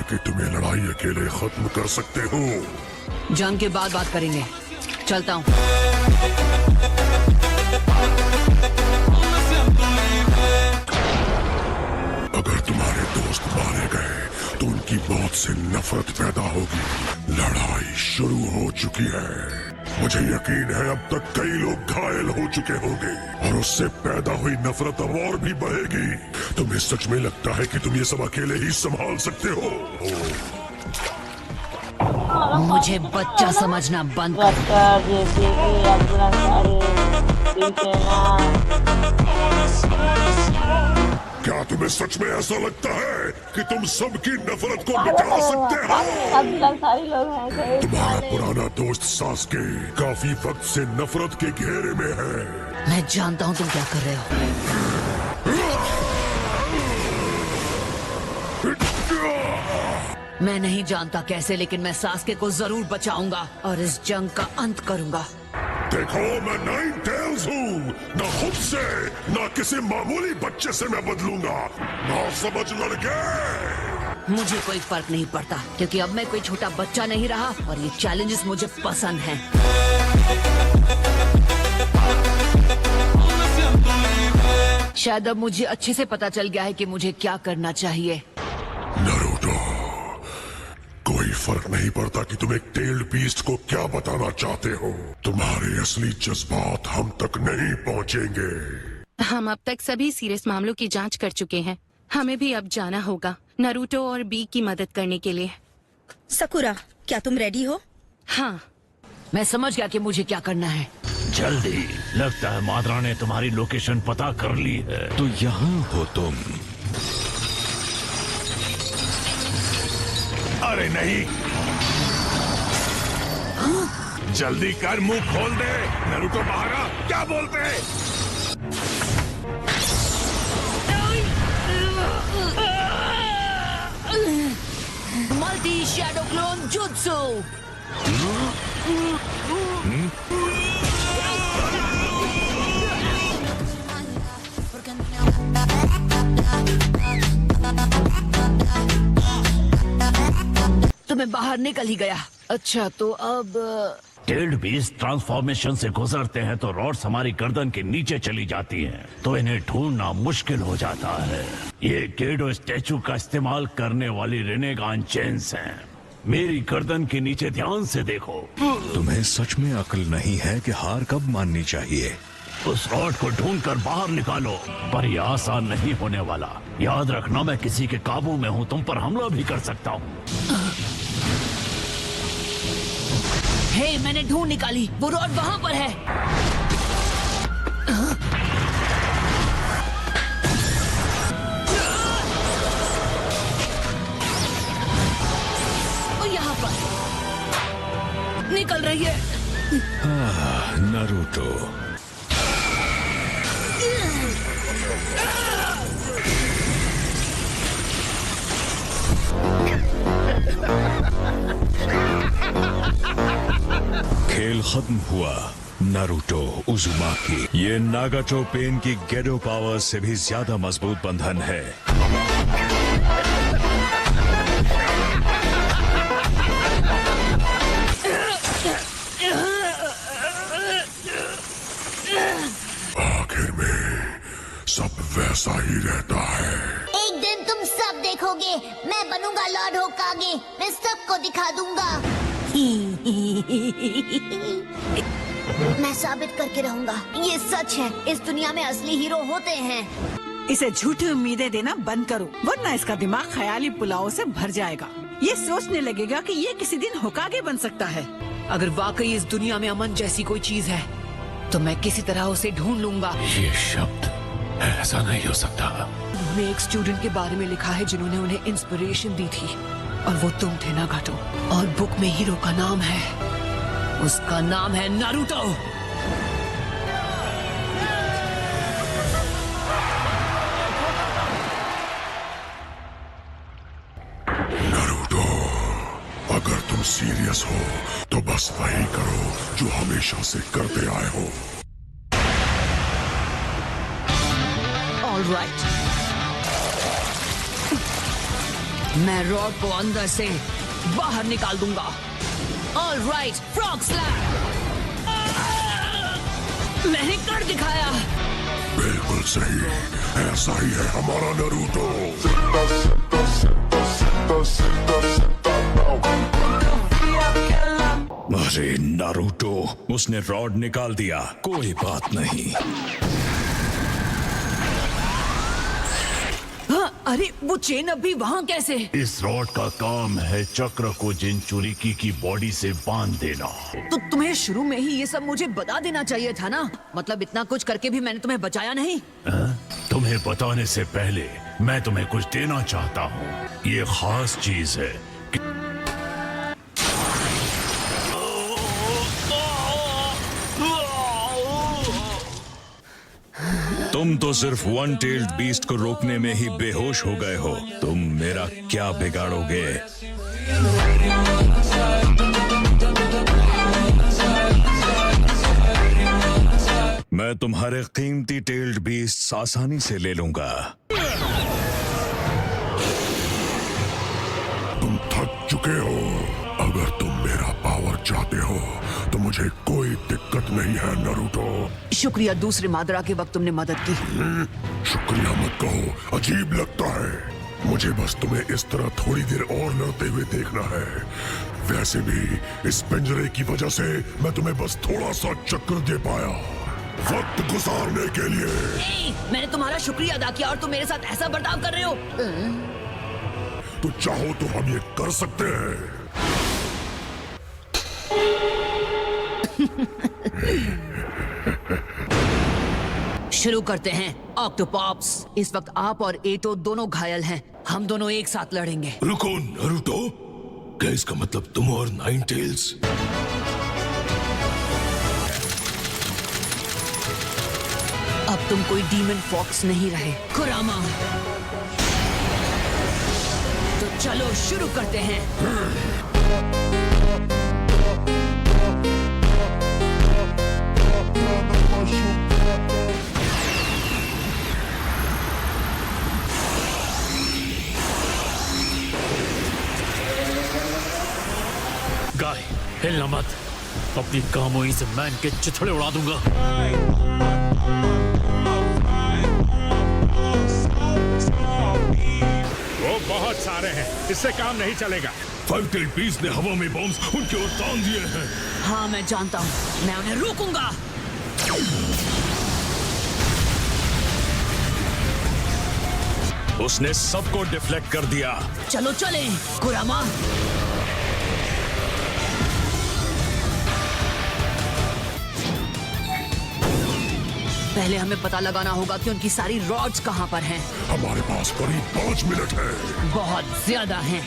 कि तुम ये लड़ाई अकेले खत्म कर सकते हो। जंग के बाद बात करेंगे, चलता हूँ। अगर तुम्हारे दोस्त मारे गए तो उनकी मौत से नफरत पैदा होगी। लड़ाई शुरू हो चुकी है। मुझे यकीन है अब तक कई लोग घायल हो चुके होंगे और उससे पैदा हुई नफरत अब और भी बढ़ेगी। तुम्हें सच में लगता है कि तुम ये सब अकेले ही संभाल सकते हो? मुझे बच्चा समझना बंद कर। क्या तुम्हें सच में ऐसा लगता है कि तुम सबकी नफरत को मिटा सकते हो? तुम्हारा पुराना दोस्त सास्के काफी वक्त से नफरत के घेरे में है। मैं जानता हूँ तुम क्या कर रहे हो। मैं नहीं जानता कैसे, लेकिन मैं सास्के को जरूर बचाऊंगा और इस जंग का अंत करूंगा। देखो, मैं नाइन टेल्स हूँ। न खुद से न किसी मामूली बच्चे से मैं बदलूंगा। ना समझ लड़के। मुझे कोई फर्क नहीं पड़ता, क्योंकि अब मैं कोई छोटा बच्चा नहीं रहा और ये चैलेंजेस मुझे पसंद हैं। शायद अब मुझे अच्छे से पता चल गया है कि मुझे क्या करना चाहिए। नारुतो, कोई फर्क नहीं पड़ता कि तुम एक टेल्ड बीस्ट को क्या बताना चाहते हो। तुम्हारे असली जज्बात हम तक नहीं पहुंचेंगे। हम अब तक सभी सीरियस मामलों की जांच कर चुके हैं। हमें भी अब जाना होगा नारुतो और बी की मदद करने के लिए। सकुरा, क्या तुम रेडी हो? हाँ। मैं समझ गया कि मुझे क्या करना है। जल्दी। लगता है माद्रा ने तुम्हारी लोकेशन पता कर ली है। तो यहाँ हो तुम। अरे नहीं। जल्दी कर, मुंह खोल दे। नारुतो बाहर आ। क्या बोलते हैं? Multi shadow clone jutsu. तो मैं बाहर निकल ही गया। अच्छा, तो अब टेल्ड बीस्ट ट्रांसफॉर्मेशन से गुजरते हैं तो रॉड्स हमारी गर्दन के नीचे चली जाती हैं, तो इन्हें ढूंढना मुश्किल हो जाता है। ये गेडो स्टैचू का इस्तेमाल करने वाली रेनेगान चेन्स हैं। मेरी गर्दन के नीचे ध्यान से देखो। तुम्हें सच में अक्ल नहीं है कि हार कब माननी चाहिए। उस रॉड को ढूंढकर बाहर निकालो, पर यह आसान नहीं होने वाला। याद रखना, मैं किसी के काबू में हूँ, तुम पर हमला भी कर सकता हूँ। हे, मैंने ढूंढ निकाली। वो रॉड वहां पर है। और यहाँ पर निकल रही है। नारुतो, खेल खत्म हुआ। नारुतो उजुमाकी, ये नागाटो पेन की गेडो पावर से भी ज्यादा मजबूत बंधन है। आखिर में सब वैसा ही रहता है। एक दिन तुम सब देखोगे, मैं बनूंगा लॉर्ड होकागे। मैं सबको दिखा दूंगा। मैं साबित करके रहूंगा, ये सच है। इस दुनिया में असली हीरो होते हैं। इसे झूठी उम्मीदें देना बंद करो, वरना इसका दिमाग ख्याली पुलाव से भर जाएगा। ये सोचने लगेगा कि ये किसी दिन होकागे बन सकता है। अगर वाकई इस दुनिया में अमन जैसी कोई चीज है, तो मैं किसी तरह उसे ढूंढ लूंगा। ये शब्द ऐसा नहीं हो सकता। उन्होंने एक स्टूडेंट के बारे में लिखा है जिन्होंने उन्हें इंस्पिरेशन दी थी, और वो तुम थे नागाटो। और बुक में हीरो का नाम है, उसका नाम है नारुतो। नारुतो, अगर तुम सीरियस हो तो बस वही करो जो हमेशा से करते आए हो। All right. मैं रॉड को अंदर से बाहर निकाल दूंगा। All right, frog slap. मैंने कर दिखाया। बिल्कुल सही, ऐसा ही है हमारा नारुतो। अरे नारुतो, उसने रॉड निकाल दिया, कोई बात नहीं। हाँ, अरे वो चेन अभी वहाँ कैसे? इस रॉड का काम है चक्र को जिनचुरिकी की बॉडी से बांध देना। तो तुम्हें शुरू में ही ये सब मुझे बता देना चाहिए था ना। मतलब इतना कुछ करके भी मैंने तुम्हें बचाया नहीं। तुम्हें बताने से पहले मैं तुम्हें कुछ देना चाहता हूँ। ये खास चीज है। तुम तो सिर्फ वन टेल्ड बीस्ट को रोकने में ही बेहोश हो गए हो। तुम मेरा क्या बिगाड़ोगे? मैं तुम्हारे कीमती टेल्ड बीस्ट आसानी से ले लूंगा। तुम थक चुके हो। अगर तुम मेरा पावर चाहते हो तो मुझे कोई दिक्कत नहीं है नारुतो। शुक्रिया, दूसरे मादरा के वक्त तुमने मदद की। शुक्रिया मत कहो, अजीब लगता है। मुझे बस तुम्हें इस तरह थोड़ी देर और लड़ते हुए देखना है। वैसे भी इस पिंजरे की वजह से मैं तुम्हें बस थोड़ा सा चक्कर दे पाया, वक्त गुजारने के लिए। मैंने तुम्हारा शुक्रिया अदा किया और तुम मेरे साथ ऐसा बर्ताव कर रहे हो। तो चाहो तो हम ये कर सकते हैं। शुरू करते हैं ऑक्टोपॉप्स। इस वक्त आप और एटो दोनों घायल हैं। हम दोनों एक साथ लड़ेंगे। रुको नारुतो, क्या इसका मतलब तुम और नाइन टेल्स? अब तुम कोई डीमन फॉक्स नहीं रहे, कुरामा। तो चलो शुरू करते हैं। गाय, हिलना मत। अपनी कामोई से मैं इनके चिथड़े उड़ा दूंगा। वो बहुत सारे हैं, इससे काम नहीं चलेगा। 5 टेल्ड बीस्ट ने हवा में बॉम्ब्स उनके ओर तान दिए हैं। हाँ, मैं जानता हूँ। मैं उन्हें रोकूंगा। उसने सबको डिफ्लेक्ट कर दिया। चलो चलें, कुरामा। पहले हमें पता लगाना होगा कि उनकी सारी रॉड्स कहाँ पर हैं। हमारे पास करीब 5 मिनट है। बहुत ज्यादा हैं।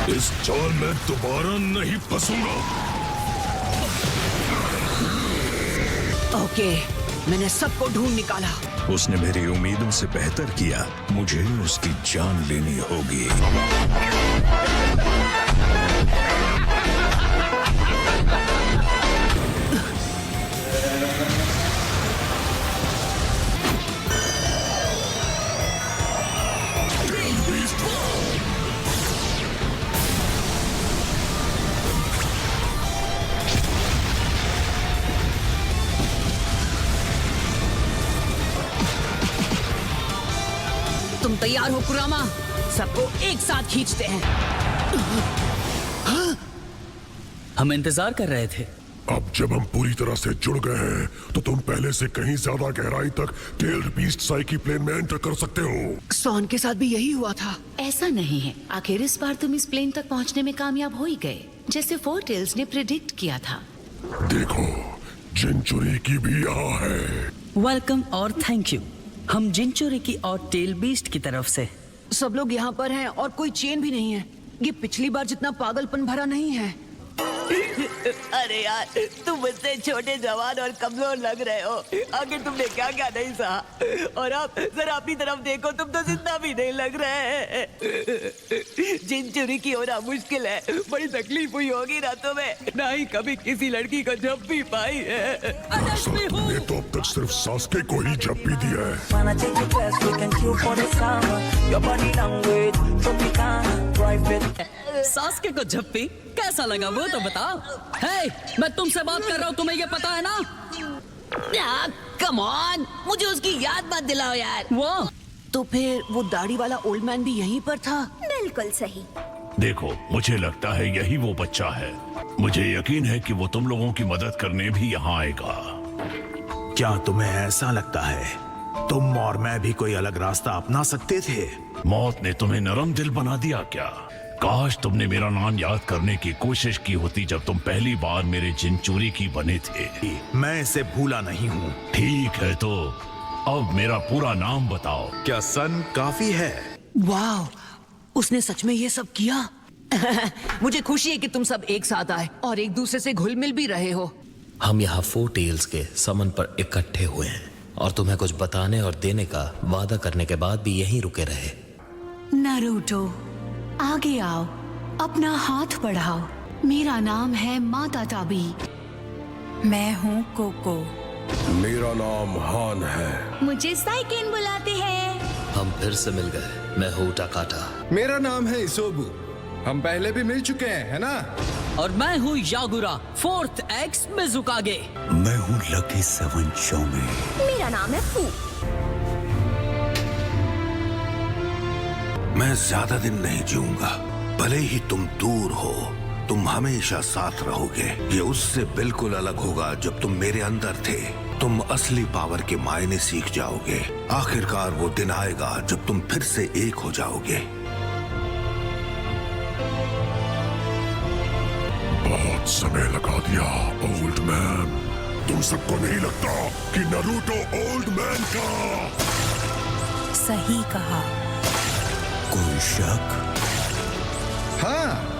इस जाल में दोबारा नहीं फंसूंगा। ओके, मैंने सबको ढूंढ निकाला। उसने मेरी उम्मीदों से बेहतर किया। मुझे उसकी जान लेनी होगी। तुम तैयार हो कुरामा? सबको एक साथ खींचते हैं। हम इंतजार कर रहे थे। अब जब हम पूरी तरह से जुड़ गए हैं तो तुम पहले से कहीं ज्यादा गहराई तक टेल्ड बीस्ट साइकी प्लेन में एंटर कर सकते हो। सॉन के साथ भी यही हुआ था। ऐसा नहीं है, आखिर इस बार तुम इस प्लेन तक पहुंचने में कामयाब हो ही गए, जैसे 4 टेल्स ने प्रिडिक्ट किया था। देखो, जिनचुरिकी भी यहाँ है। वेलकम और थैंक यू। हम जिनचुरिकी और टेल बीस्ट की तरफ से। सब लोग यहाँ पर हैं और कोई चेन भी नहीं है। ये पिछली बार जितना पागलपन भरा नहीं है। अरे यार, तुम मुझसे छोटे, जवान और कमजोर लग रहे हो। आखिर तुमने क्या क्या नहीं सहा, और अब जरा अपनी तरफ देखो, तुम तो जिंदा भी नहीं लग रहे। जिंचुरी की होना मुश्किल है, बड़ी तकलीफ हुई होगी ना तुम्हें, ना ही कभी किसी लड़की को झप्पी पाई है। तुमने तो अब तक सिर्फ सास्के को ही झप्पी दिया है। सास्के को झप्पी कैसा लगा वो तो बताओ। हे, मैं तुमसे बात कर रहा हूँ, तुम्हें ये पता है ना? कम ऑन, मुझे उसकी याद मत दिलाओ यार। वो तो फिर वो दाढ़ी वाला ओल्ड मैन भी यहीं पर था? बिल्कुल सही। देखो, मुझे लगता है यही वो बच्चा है। मुझे यकीन है कि वो तुम लोगों की मदद करने भी यहाँ आएगा। क्या तुम्हें ऐसा लगता है तुम और मैं भी कोई अलग रास्ता अपना सकते थे? मौत ने तुम्हें नरम दिल बना दिया क्या? काश तुमने मेरा नाम याद करने की कोशिश की होती जब तुम पहली बार मेरे जिनचूरी की बने थे। मैं इसे भूला नहीं हूँ। ठीक है, तो अब मेरा पूरा नाम बताओ। क्या सन काफी है? वाह, उसने सच में ये सब किया। मुझे खुशी है कि तुम सब एक साथ आए और एक दूसरे से घुल मिल भी रहे हो। हम यहाँ 4 टेल्स के समन पर इकट्ठे हुए हैं और तुम्हें कुछ बताने और देने का वादा करने के बाद भी यहीं रुके रहे। नारुतो, आगे आओ, अपना हाथ बढ़ाओ। मेरा नाम है माता ताबी। मैं हूँ कोको। मेरा नाम हान है। मुझे साइकेन बुलाते हैं। हम फिर से मिल गए। मैं हूँ टाकाटा। मेरा नाम है इसोबु। हम पहले भी मिल चुके हैं, है ना? और मैं हूँ यागुरा, 4th एक्स मिजुकागे। मैं हूँ लकी 7 शोमे। मेरा नाम है फू। मैं ज्यादा दिन नहीं जीऊंगा। भले ही तुम दूर हो, तुम हमेशा साथ रहोगे। ये उससे बिल्कुल अलग होगा जब तुम मेरे अंदर थे। तुम असली पावर के मायने सीख जाओगे। आखिरकार वो दिन आएगा जब तुम फिर से एक हो जाओगे। बहुत समय लगा दिया ओल्ड मैन। तुम सबको नहीं लगता कि नारुतो ओल्ड मैन का? सही कहा। कोई शक? हाँ।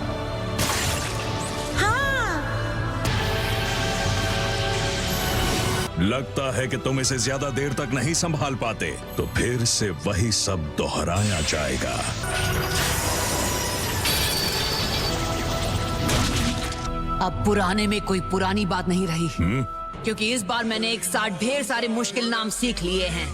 लगता है कि तुम इसे ज्यादा देर तक नहीं संभाल पाते, तो फिर से वही सब दोहराया जाएगा। अब पुराने में कोई पुरानी बात नहीं रही, क्योंकि इस बार मैंने एक साथ ढेर सारे मुश्किल नाम सीख लिए हैं।